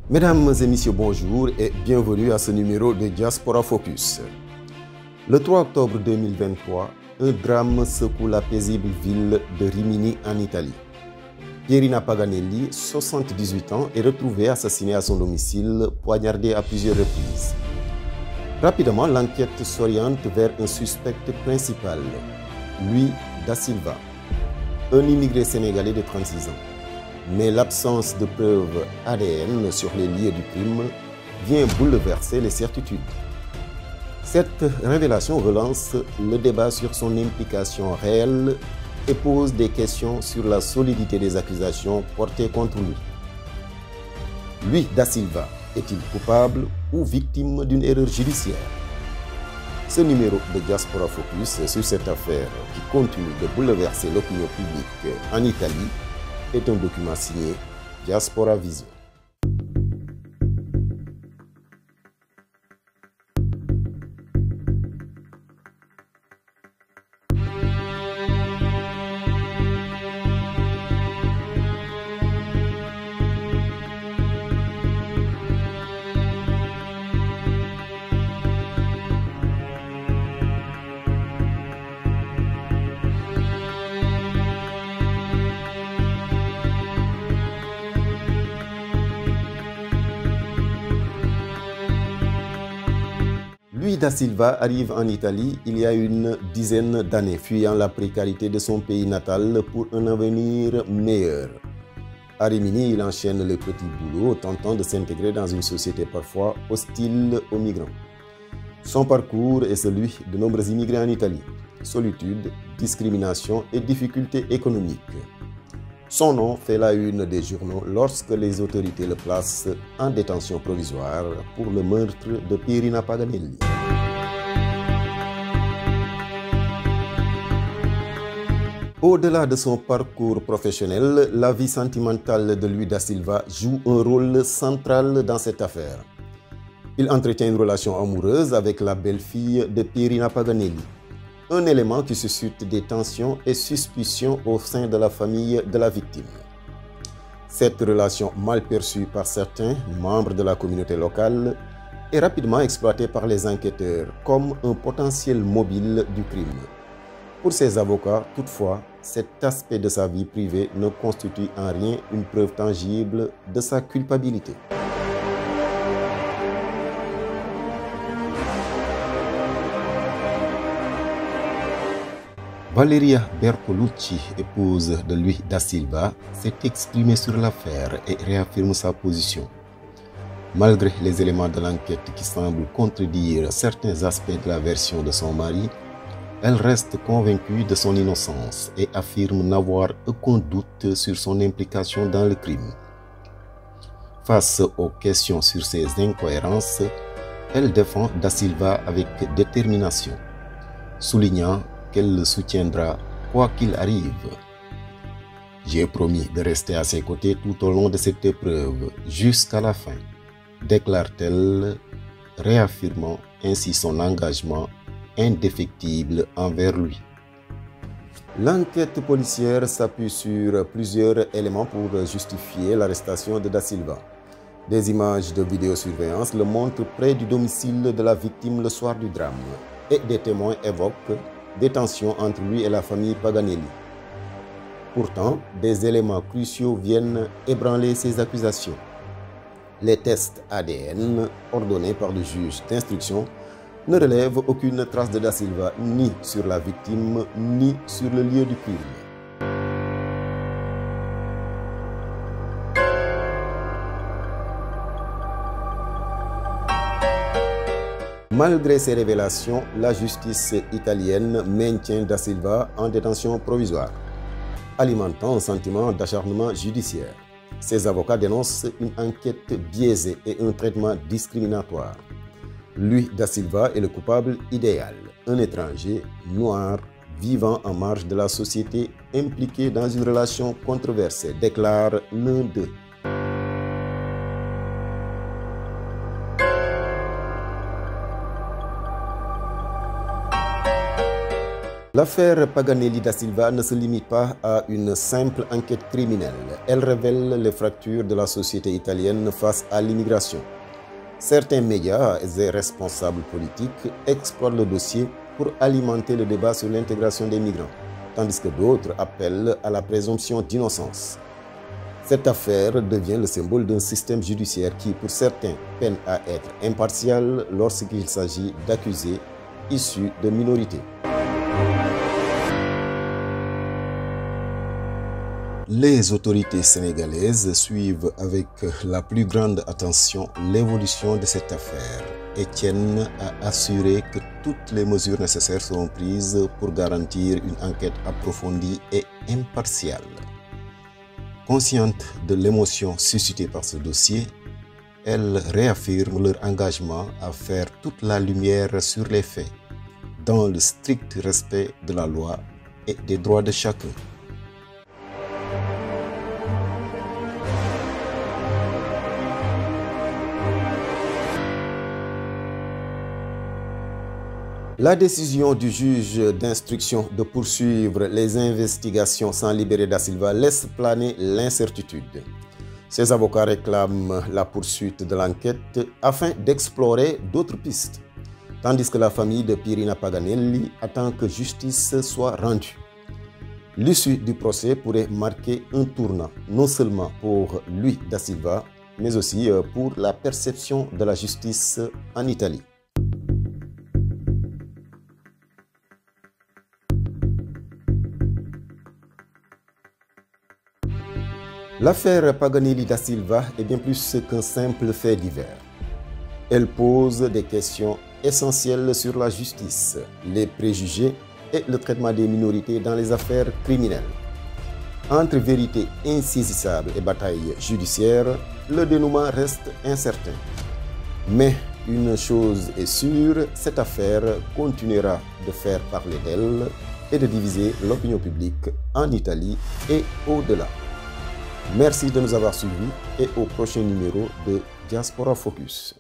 Mesdames et messieurs, bonjour et bienvenue à ce numéro de Diaspora Focus. Le 3 octobre 2023, un drame secoue la paisible ville de Rimini en Italie. Pierina Paganelli, 78 ans, est retrouvé assassiné à son domicile, poignardé à plusieurs reprises. Rapidement, l'enquête s'oriente vers un suspect principal, Luis da Silva, un immigré sénégalais de 36 ans. Mais l'absence de preuves ADN sur les lieux du crime vient bouleverser les certitudes. Cette révélation relance le débat sur son implication réelle et pose des questions sur la solidité des accusations portées contre lui. Luis da Silva est-il coupable ou victime d'une erreur judiciaire? Ce numéro de Diaspora Focus sur cette affaire qui continue de bouleverser l'opinion publique en Italie est un document signé Diaspora Vision. Luis da Silva arrive en Italie il y a une dizaine d'années, fuyant la précarité de son pays natal pour un avenir meilleur. À Rimini, il enchaîne les petits boulots, tentant de s'intégrer dans une société parfois hostile aux migrants. Son parcours est celui de nombreux immigrés en Italie. Solitude, discrimination et difficultés économiques. Son nom fait la une des journaux lorsque les autorités le placent en détention provisoire pour le meurtre de Pierina Paganelli. Au-delà de son parcours professionnel, la vie sentimentale de Luis da Silva joue un rôle central dans cette affaire. Il entretient une relation amoureuse avec la belle-fille de Pierina Paganelli. Un élément qui suscite des tensions et suspicions au sein de la famille de la victime. Cette relation mal perçue par certains membres de la communauté locale est rapidement exploitée par les enquêteurs comme un potentiel mobile du crime. Pour ses avocats, toutefois, cet aspect de sa vie privée ne constitue en rien une preuve tangible de sa culpabilité. Valeria Bertolucci, épouse de Luis da Silva, s'est exprimée sur l'affaire et réaffirme sa position. Malgré les éléments de l'enquête qui semblent contredire certains aspects de la version de son mari, elle reste convaincue de son innocence et affirme n'avoir aucun doute sur son implication dans le crime. Face aux questions sur ses incohérences, elle défend da Silva avec détermination, soulignant qu'elle le soutiendra quoi qu'il arrive. J'ai promis de rester à ses côtés tout au long de cette épreuve, jusqu'à la fin, déclare-t-elle, réaffirmant ainsi son engagement indéfectible envers lui. L'enquête policière s'appuie sur plusieurs éléments pour justifier l'arrestation de da Silva. Des images de vidéosurveillance le montrent près du domicile de la victime le soir du drame, et des témoins évoquent des tensions entre lui et la famille Paganelli. Pourtant, des éléments cruciaux viennent ébranler ces accusations. Les tests ADN ordonnés par le juge d'instruction ne relèvent aucune trace de da Silva ni sur la victime ni sur le lieu du crime. Malgré ces révélations, la justice italienne maintient da Silva en détention provisoire, alimentant un sentiment d'acharnement judiciaire. Ses avocats dénoncent une enquête biaisée et un traitement discriminatoire. Luis da Silva est le coupable idéal, un étranger noir vivant en marge de la société impliqué dans une relation controversée, déclare l'un d'eux. L'affaire Paganelli da Silva ne se limite pas à une simple enquête criminelle. Elle révèle les fractures de la société italienne face à l'immigration. Certains médias et responsables politiques exploitent le dossier pour alimenter le débat sur l'intégration des migrants, tandis que d'autres appellent à la présomption d'innocence. Cette affaire devient le symbole d'un système judiciaire qui, pour certains, peine à être impartial lorsqu'il s'agit d'accusés issus de minorités. Les autorités sénégalaises suivent avec la plus grande attention l'évolution de cette affaire et tiennent à assurer que toutes les mesures nécessaires seront prises pour garantir une enquête approfondie et impartiale. Conscientes de l'émotion suscitée par ce dossier, elles réaffirment leur engagement à faire toute la lumière sur les faits, dans le strict respect de la loi et des droits de chacun. La décision du juge d'instruction de poursuivre les investigations sans libérer da Silva laisse planer l'incertitude. Ses avocats réclament la poursuite de l'enquête afin d'explorer d'autres pistes, tandis que la famille de Pierina Paganelli attend que justice soit rendue. L'issue du procès pourrait marquer un tournant, non seulement pour lui da Silva, mais aussi pour la perception de la justice en Italie. L'affaire Paganelli da Silva est bien plus qu'un simple fait divers. Elle pose des questions essentielles sur la justice, les préjugés et le traitement des minorités dans les affaires criminelles. Entre vérité insaisissable et bataille judiciaire, le dénouement reste incertain. Mais une chose est sûre, cette affaire continuera de faire parler d'elle et de diviser l'opinion publique en Italie et au-delà. Merci de nous avoir suivis et au prochain numéro de Diaspora Focus.